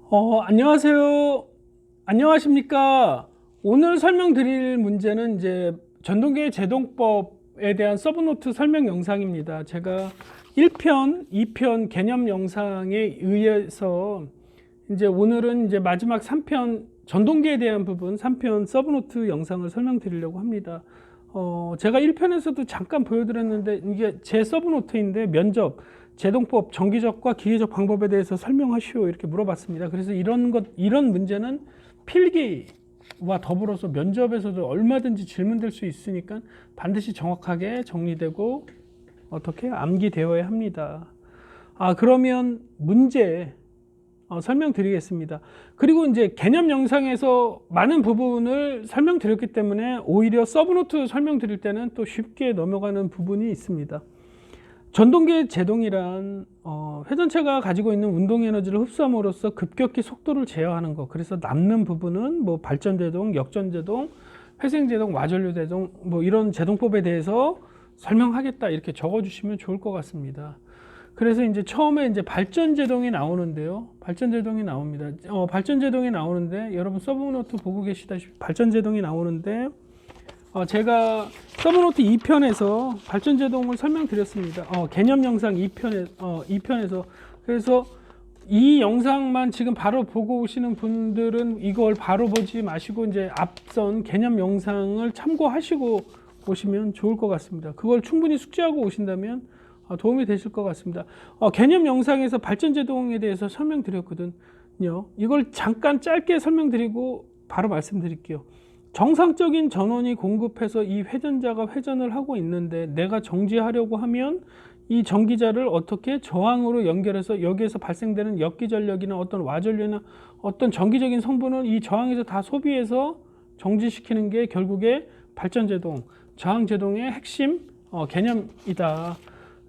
안녕하세요. 안녕하십니까. 오늘 설명드릴 문제는 이제 전동계 제동법에 대한 서브노트 설명 영상입니다. 제가 1편, 2편 개념 영상에 의해서 이제 오늘은 이제 마지막 3편 전동계에 대한 부분 3편 서브노트 영상을 설명드리려고 합니다. 제가 1편에서도 잠깐 보여드렸는데 이게 제 서브노트인데 면접, 제동법, 정기적과 기계적 방법에 대해서 설명하시오 이렇게 물어봤습니다. 그래서 이런 문제는 필기와 더불어서 면접에서도 얼마든지 질문될 수 있으니까 반드시 정확하게 정리되고 어떻게 암기되어야 합니다. 그러면 문제 설명드리겠습니다. 그리고 이제 개념 영상에서 많은 부분을 설명드렸기 때문에 오히려 서브노트 설명드릴 때는 또 쉽게 넘어가는 부분이 있습니다. 전동계 제동이란 회전체가 가지고 있는 운동 에너지를 흡수함으로써 급격히 속도를 제어하는 것. 그래서 남는 부분은 뭐 발전제동, 역전제동, 회생제동, 와전류제동 뭐 이런 제동법에 대해서 설명하겠다 이렇게 적어주시면 좋을 것 같습니다. 그래서 이제 처음에 이제 발전제동이 나오는데요. 발전제동이 나옵니다. 발전제동이 나오는데 여러분 서브노트 보고 계시다시피 발전제동이 나오는데 제가 서브노트 2편에서 발전제동을 설명드렸습니다. 개념 영상 2편에서. 그래서 이 영상만 지금 바로 보고 오시는 분들은 이걸 바로 보지 마시고 이제 앞선 개념 영상을 참고하시고 오시면 좋을 것 같습니다. 그걸 충분히 숙지하고 오신다면 도움이 되실 것 같습니다. 개념 영상에서 발전제동에 대해서 설명드렸거든요. 이걸 잠깐 짧게 설명드리고 바로 말씀드릴게요. 정상적인 전원이 공급해서 이 회전자가 회전을 하고 있는데 내가 정지하려고 하면 이 전기자를 어떻게 저항으로 연결해서 여기에서 발생되는 역기전력이나 어떤 와전류나 어떤 전기적인 성분을 이 저항에서 다 소비해서 정지시키는 게 결국에 발전제동, 저항제동의 핵심 개념이다.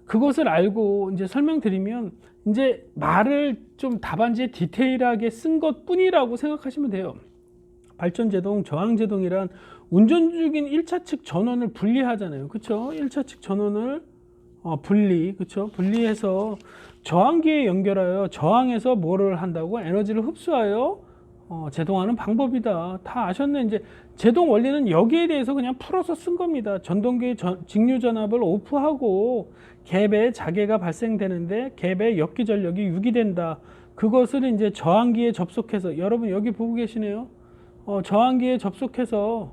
그것을 알고 이제 설명드리면 이제 말을 좀 답안지에 디테일하게 쓴 것 뿐이라고 생각하시면 돼요. 발전제동, 저항제동이란 운전 중인 1차 측 전원을 분리하잖아요. 그렇죠? 1차 측 전원을 그렇죠? 분리해서 저항기에 연결하여 저항해서 뭐를 한다고? 에너지를 흡수하여 제동하는 방법이다. 다 아셨네. 이제 제동 원리는 여기에 대해서 그냥 풀어서 쓴 겁니다. 전동기의 직류 전압을 오프하고 갭에 자개가 발생되는데 갭에 역기전력이 유기된다. 그것을 이제 저항기에 접속해서 여러분 여기 보고 계시네요. 저항기에 접속해서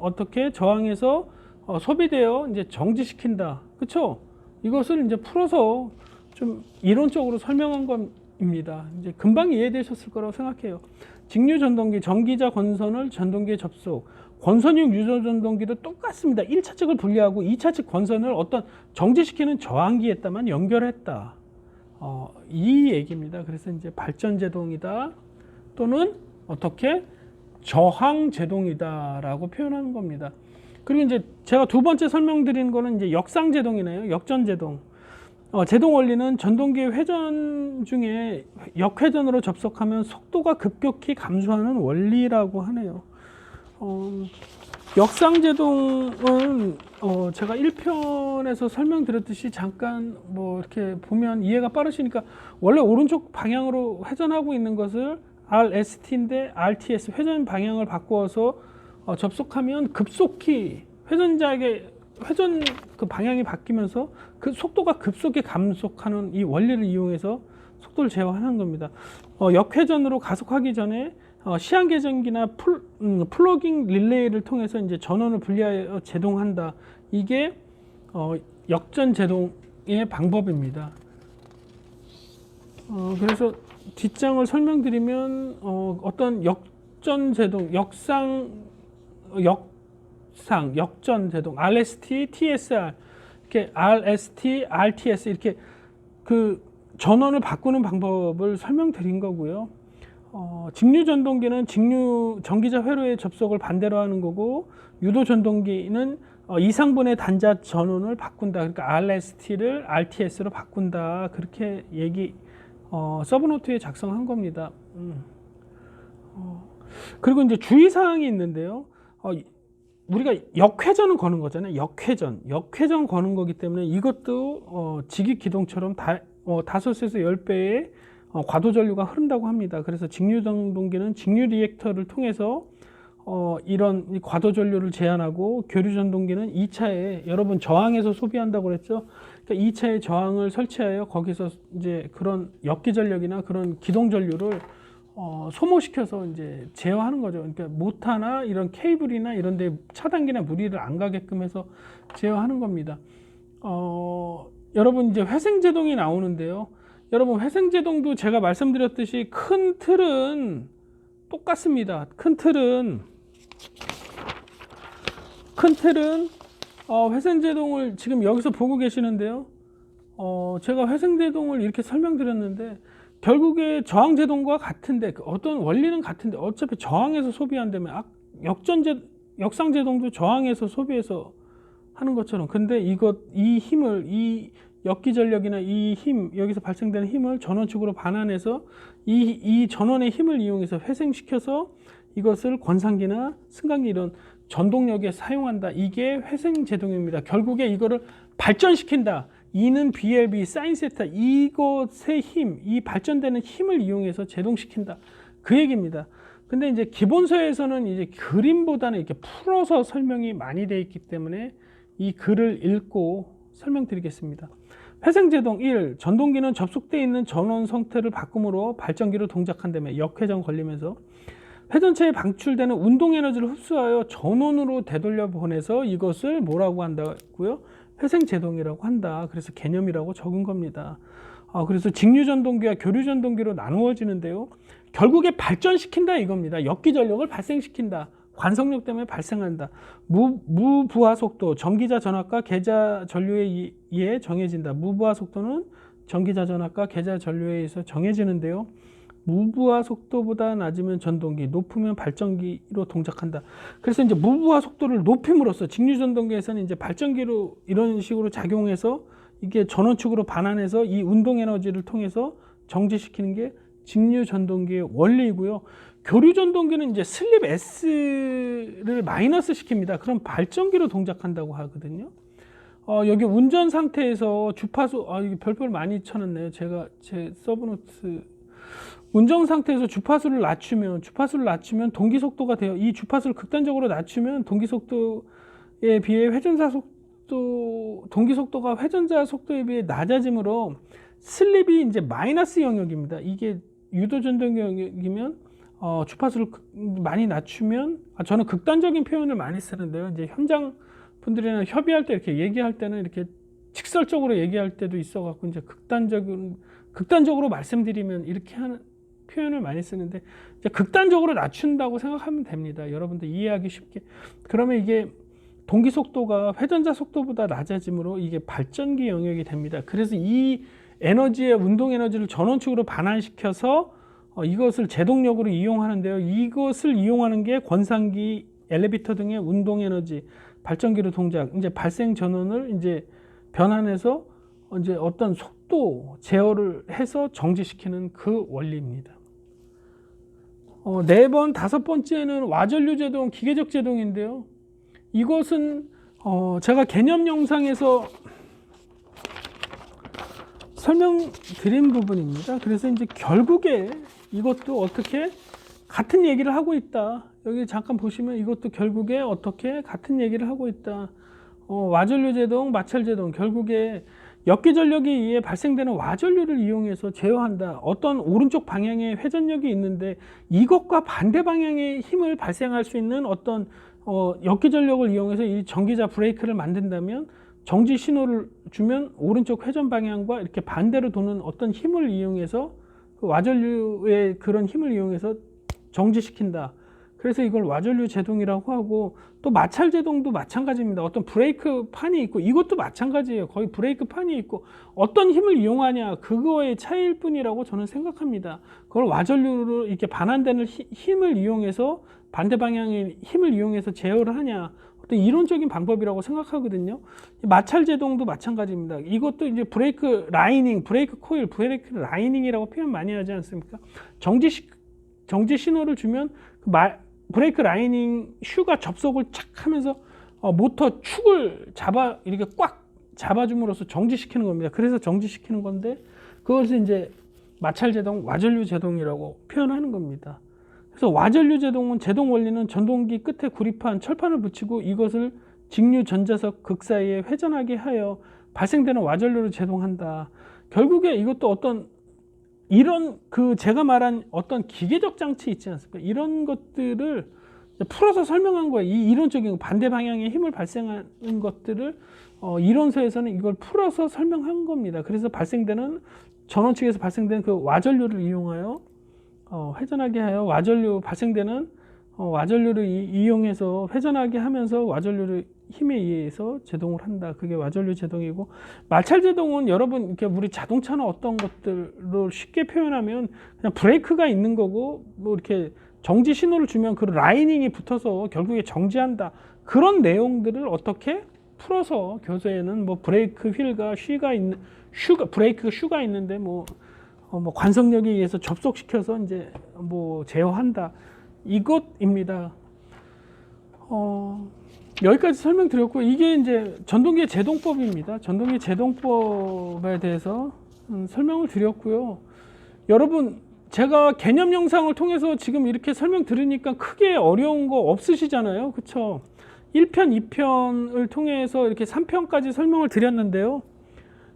어떻게 저항해서 소비되어 이제 정지시킨다. 그렇죠? 이것을 이제 풀어서 좀 이론적으로 설명한 겁니다. 이제 금방 이해되셨을 거라고 생각해요. 직류 전동기, 전기자 권선을 전동기에 접속. 권선형 유저 전동기도 똑같습니다. 1차 측을 분리하고 2차 측 권선을 어떤 정지시키는 저항기에다만 연결했다. 이 얘기입니다. 그래서 이제 발전제동이다. 또는 어떻게 저항제동이다라고 표현하는 겁니다. 그리고 이제 제가 두 번째 설명드리는 거는 이제 역상제동이네요. 역전제동. 제동 원리는 전동기의 회전 중에 역회전으로 접속하면 속도가 급격히 감소하는 원리라고 하네요. 역상제동은 제가 1편에서 설명드렸듯이 잠깐 뭐 이렇게 보면 이해가 빠르시니까 원래 오른쪽 방향으로 회전하고 있는 것을 RST인데 RTS 회전 방향을 바꾸어서 접속하면 급속히 회전자에게 회전 그 방향이 바뀌면서 그 속도가 급속히 감속하는 이 원리를 이용해서 속도를 제어하는 겁니다. 역회전으로 가속하기 전에 시한계전기나 플러깅 릴레이를 통해서 이제 전원을 분리하여 제동한다. 이게 역전 제동의 방법입니다. 그래서 뒷장을 설명드리면 어떤 역전 제동, 역전 제동, RST, TSR, 이렇게 RST, RTS 이렇게 그 전원을 바꾸는 방법을 설명드린 거고요. 직류 전동기는 직류 전기자 회로의 접속을 반대로 하는 거고, 유도 전동기는 이상분의 단자 전원을 바꾼다. 그러니까 RST를 RTS로 바꾼다. 그렇게 서브노트에 작성한 겁니다. 그리고 이제 주의사항이 있는데요. 우리가 역회전은 거는 거잖아요. 역회전 거는 거기 때문에 이것도 직익 기동처럼 5에서 10배의 과도 전류가 흐른다고 합니다. 그래서 직류 전동기는 직류 리액터를 통해서 이런 과도 전류를 제한하고, 교류 전동기는 2차에 여러분 저항해서 소비한다고 그랬죠. 그러니까 2차에 저항을 설치하여 거기서 이제 그런 역기 전력이나 그런 기동 전류를 소모시켜서 이제 제어하는 거죠. 그러니까 모터나 이런 케이블이나 이런 데 차단기나 무리를 안 가게끔 해서 제어하는 겁니다. 여러분 이제 회생제동이 나오는데요. 여러분 회생제동도 제가 말씀드렸듯이 큰 틀은 똑같습니다. 큰 틀은 회생제동을 지금 여기서 보고 계시는데요. 제가 회생제동을 이렇게 설명드렸는데 결국에 저항제동과 같은데 어떤 원리는 같은데 어차피 저항해서 소비한다면 역상제동도 저항해서 소비해서 하는 것처럼, 근데 이 힘을, 이 역기 전력이나 이 힘, 여기서 발생되는 힘을 전원축으로 반환해서 이 전원의 힘을 이용해서 회생시켜서 이것을 권상기나 승강기 이런 전동력에 사용한다. 이게 회생제동입니다. 결국에 이거를 발전시킨다. E는 BLB, 사인 세타, 이것의 힘, 이 발전되는 힘을 이용해서 제동시킨다. 그 얘기입니다. 근데 이제 기본서에서는 이제 그림보다는 이렇게 풀어서 설명이 많이 되어 있기 때문에 이 글을 읽고 설명드리겠습니다. 회생제동 1. 전동기는 접속되어 있는 전원 상태를 바꿈으로 발전기로 동작한다며 역회전 걸리면서 회전체에 방출되는 운동 에너지를 흡수하여 전원으로 되돌려 보내서 이것을 뭐라고 한다고요? 회생제동이라고 한다. 그래서 개념이라고 적은 겁니다. 그래서 직류전동기와 교류전동기로 나누어지는데요. 결국에 발전시킨다 이겁니다. 역기전력을 발생시킨다. 관성력 때문에 발생한다. 무부하 속도, 전기자 전압과 계자 전류에 의해 정해진다. 무부하 속도는 전기자 전압과 계자 전류에 의해서 정해지는데요. 무부하 속도보다 낮으면 전동기, 높으면 발전기로 동작한다. 그래서 이제 무부하 속도를 높임으로써 직류 전동기에서는 이제 발전기로 이런 식으로 작용해서 이게 전원축으로 반환해서 이 운동 에너지를 통해서 정지시키는 게 직류 전동기의 원리이고요. 교류 전동기는 이제 슬립 S를 마이너스 시킵니다. 그럼 발전기로 동작한다고 하거든요. 여기 운전 상태에서 주파수, 이게 별별 많이 쳐놨네요. 제가 제 서브노트. 운전 상태에서 주파수를 낮추면 동기 속도가 돼요. 이 주파수를 극단적으로 낮추면 동기 속도에 비해 동기 속도가 회전자 속도에 비해 낮아지므로 슬립이 이제 마이너스 영역입니다. 이게 유도 전동 영역이면 주파수를 많이 낮추면, 저는 극단적인 표현을 많이 쓰는데요. 이제 현장 분들이랑 협의할 때 이렇게 얘기할 때는 이렇게 직설적으로 얘기할 때도 있어갖고 이제 극단적으로 말씀드리면 이렇게 하는 표현을 많이 쓰는데, 이제 극단적으로 낮춘다고 생각하면 됩니다. 여러분들 이해하기 쉽게. 그러면 이게 동기 속도가 회전자 속도보다 낮아지므로 이게 발전기 영역이 됩니다. 그래서 이 에너지의 운동 에너지를 전원축으로 반환시켜서 이것을 제동력으로 이용하는데요. 이것을 이용하는 게 권상기, 엘리베이터 등의 운동 에너지, 발전기로 동작, 이제 발생 전원을 이제 변환해서 이제 어떤 속도 제어를 해서 정지시키는 그 원리입니다. 4번, 5번째는 와전류 제동, 기계적 제동인데요. 이것은 제가 개념 영상에서 설명드린 부분입니다. 그래서 이제 결국에 이것도 어떻게 같은 얘기를 하고 있다. 여기 잠깐 보시면 이것도 결국에 어떻게 같은 얘기를 하고 있다. 와전류 제동, 마찰 제동, 결국에 역기 전력에 의해 발생되는 와전류를 이용해서 제어한다. 어떤 오른쪽 방향에 회전력이 있는데 이것과 반대 방향의 힘을 발생할 수 있는 어떤 역기 전력을 이용해서 이 전기자 브레이크를 만든다면 정지 신호를 주면 오른쪽 회전 방향과 이렇게 반대로 도는 어떤 힘을 이용해서 그 와전류의 그런 힘을 이용해서 정지시킨다. 그래서 이걸 와전류 제동이라고 하고, 또 마찰 제동도 마찬가지입니다. 어떤 브레이크 판이 있고, 이것도 마찬가지예요. 거의 브레이크 판이 있고 어떤 힘을 이용하냐, 그거의 차이일 뿐이라고 저는 생각합니다. 그걸 와전류로 이렇게 반환되는 힘을 이용해서 반대 방향의 힘을 이용해서 제어를 하냐, 어떤 이론적인 방법이라고 생각하거든요. 마찰 제동도 마찬가지입니다. 이것도 이제 브레이크 라이닝, 브레이크 코일, 브레이크 라이닝이라고 표현 많이 하지 않습니까? 정지 신호를 주면 브레이크 라이닝 슈가 접속을 착 하면서 모터 축을 이렇게 꽉 잡아줌으로써 정지시키는 겁니다. 그래서 정지시키는 건데, 그것을 이제 마찰 제동, 와전류 제동이라고 표현하는 겁니다. 그래서 와전류 제동은 제동 원리는 전동기 끝에 구립한 철판을 붙이고 이것을 직류 전자석 극 사이에 회전하게 하여 발생되는 와전류를 제동한다. 결국에 이것도 어떤 이런 제가 말한 어떤 기계적 장치 있지 않습니까? 이런 것들을 풀어서 설명한 거예요. 이 이론적인 반대 방향의 힘을 발생하는 것들을 이론서에서는 이걸 풀어서 설명한 겁니다. 그래서 발생되는 전원 측에서 발생되는 그 와전류를 이용하여 회전하게 하여 와전류 발생되는 와전류를 이용해서 회전하게 하면서 와전류를 힘에 의해서 제동을 한다. 그게 와전류 제동이고, 마찰 제동은 여러분 이렇게 우리 자동차나 어떤 것들을 쉽게 표현하면 그냥 브레이크가 있는 거고 뭐 이렇게 정지 신호를 주면 그 라이닝이 붙어서 결국에 정지한다. 그런 내용들을 어떻게 풀어서 교재에는 뭐 브레이크 휠과 브레이크 슈가 있는데 뭐 관성력에 의해서 접속시켜서 이제 뭐 제어한다. 이것입니다. 여기까지 설명드렸고, 이게 이제 전동기 제동법입니다. 전동기 제동법에 대해서 설명을 드렸고요. 여러분, 제가 개념 영상을 통해서 지금 이렇게 설명 들으니까 크게 어려운 거 없으시잖아요. 그쵸? 1편, 2편을 통해서 이렇게 3편까지 설명을 드렸는데요.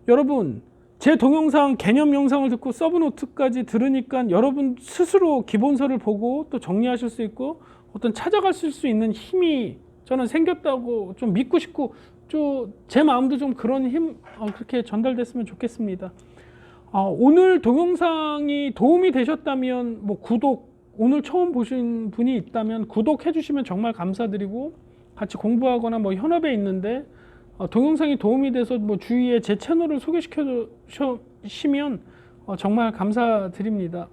여러분, 제 동영상, 개념 영상을 듣고 서브노트까지 들으니까 여러분 스스로 기본서를 보고 또 정리하실 수 있고 어떤 찾아가실 수 있는 힘이 저는 생겼다고 좀 믿고 싶고, 제 마음도 좀 그런 힘 그렇게 전달됐으면 좋겠습니다. 오늘 동영상이 도움이 되셨다면 뭐 오늘 처음 보신 분이 있다면 구독해 주시면 정말 감사드리고, 같이 공부하거나 뭐 현업에 있는데 동영상이 도움이 돼서 뭐 주위에 제 채널을 소개시켜 주시면 정말 감사드립니다.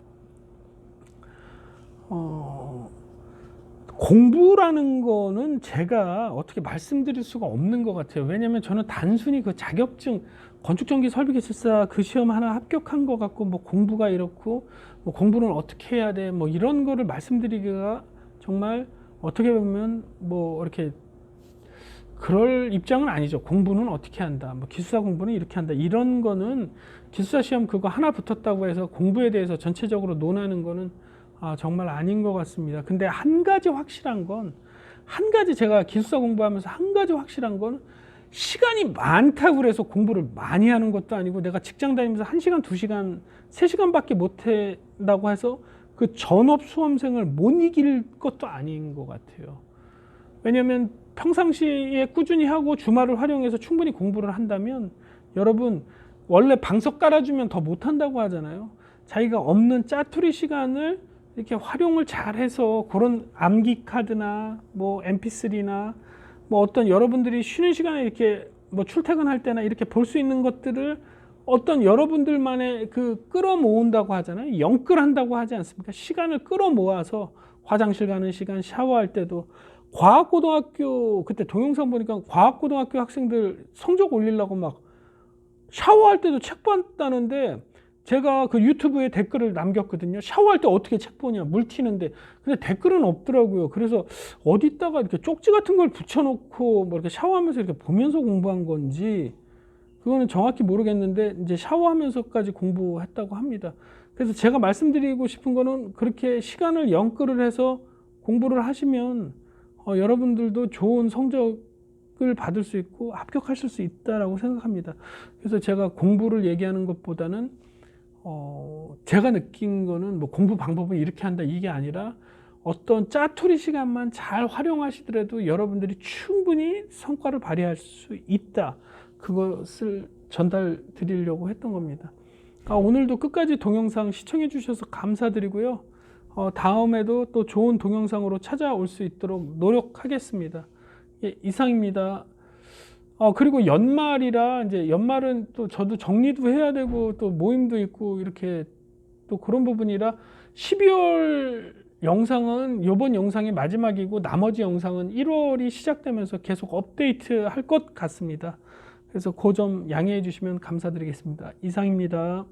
공부라는 거는 제가 어떻게 말씀드릴 수가 없는 것 같아요. 왜냐면 저는 단순히 그 자격증 건축전기 설비기술사 그 시험 하나 합격한 것 같고 뭐 공부가 이렇고 뭐 공부는 어떻게 해야 돼 뭐 이런 거를 말씀드리기가 정말 어떻게 보면 뭐 이렇게 그럴 입장은 아니죠. 공부는 어떻게 한다, 뭐 기술사 공부는 이렇게 한다, 이런 거는 기술사 시험 그거 하나 붙었다고 해서 공부에 대해서 전체적으로 논하는 거는 정말 아닌 것 같습니다. 근데 한 가지 확실한 건, 제가 기술사 공부하면서 한 가지 확실한 건, 시간이 많다고 해서 공부를 많이 하는 것도 아니고, 내가 직장 다니면서 1시간, 2시간, 3시간밖에 못 한다고 해서 그 전업 수험생을 못 이길 것도 아닌 것 같아요. 왜냐하면 평상시에 꾸준히 하고 주말을 활용해서 충분히 공부를 한다면, 여러분 원래 방석 깔아주면 더 못한다고 하잖아요. 자기가 없는 짜투리 시간을 이렇게 활용을 잘해서 그런 암기 카드나 뭐 mp3나 뭐 어떤 여러분들이 쉬는 시간에 이렇게 뭐 출퇴근할 때나 이렇게 볼 수 있는 것들을 어떤 여러분들만의 끌어모은다고 하잖아요. 영끌한다고 하지 않습니까? 시간을 끌어모아서 화장실 가는 시간, 샤워할 때도, 과학고등학교 그때 동영상 보니까 과학고등학교 학생들 성적 올리려고 막 샤워할 때도 책 봤다는데, 제가 그 유튜브에 댓글을 남겼거든요. 샤워할 때 어떻게 책 보냐, 물 튀는데. 근데 댓글은 없더라고요. 그래서 어디다가 이렇게 쪽지 같은 걸 붙여놓고 뭐 이렇게 샤워하면서 이렇게 보면서 공부한 건지 그거는 정확히 모르겠는데, 이제 샤워하면서까지 공부했다고 합니다. 그래서 제가 말씀드리고 싶은 거는, 그렇게 시간을 영끌을 해서 공부를 하시면 여러분들도 좋은 성적을 받을 수 있고 합격하실 수 있다라고 생각합니다. 그래서 제가 공부를 얘기하는 것보다는 제가 느낀 거는 뭐 공부 방법은 이렇게 한다 이게 아니라, 어떤 짜투리 시간만 잘 활용하시더라도 여러분들이 충분히 성과를 발휘할 수 있다, 그것을 전달 드리려고 했던 겁니다. 오늘도 끝까지 동영상 시청해 주셔서 감사드리고요. 다음에도 또 좋은 동영상으로 찾아올 수 있도록 노력하겠습니다. 예, 이상입니다. 그리고 연말이라, 이제 연말은 또 저도 정리도 해야 되고 또 모임도 있고 이렇게 또 그런 부분이라, 12월 영상은 이번 영상이 마지막이고 나머지 영상은 1월이 시작되면서 계속 업데이트 할 것 같습니다. 그래서 그 점 양해해 주시면 감사드리겠습니다. 이상입니다.